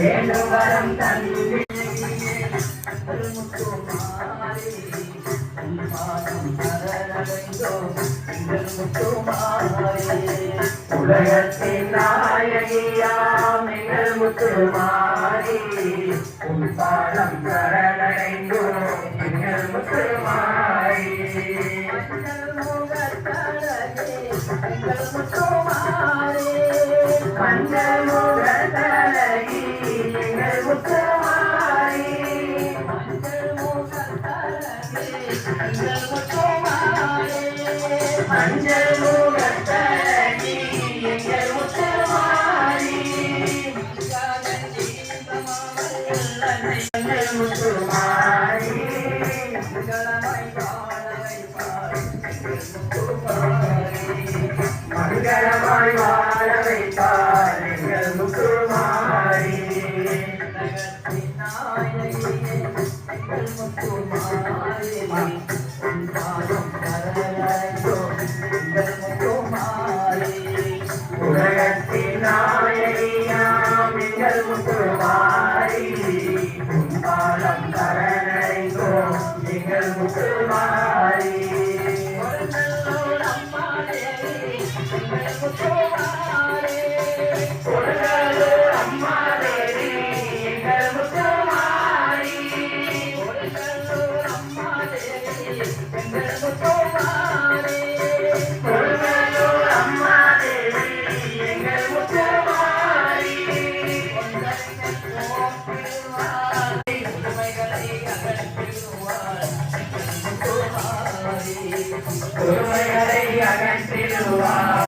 வேண்டும் வரம் தந்து உலகத்தின் நாயகியாம் எங்கள் முத்துமாரி உன் பாதம் சரணடைந்தோம் எங்கள் முத்துமாரி மஞ்சள் முகத்தழகி எங்கள் முத்துமாரி மஞ்சள் முகத்தழகி எங்கள் முத்துமாரி எங்கள் முத்துமாரி மங்களமாய் வாழ வைப்பார் எங்கள் முத்துமாரி உலகத்தின் நாயகியாம் எங்கள் முத்துமாரி உன் பாதம் சரணடைந்தோம் எங்கள் முத்துமாரி பொறுமைகளை அகற்றிடுவார்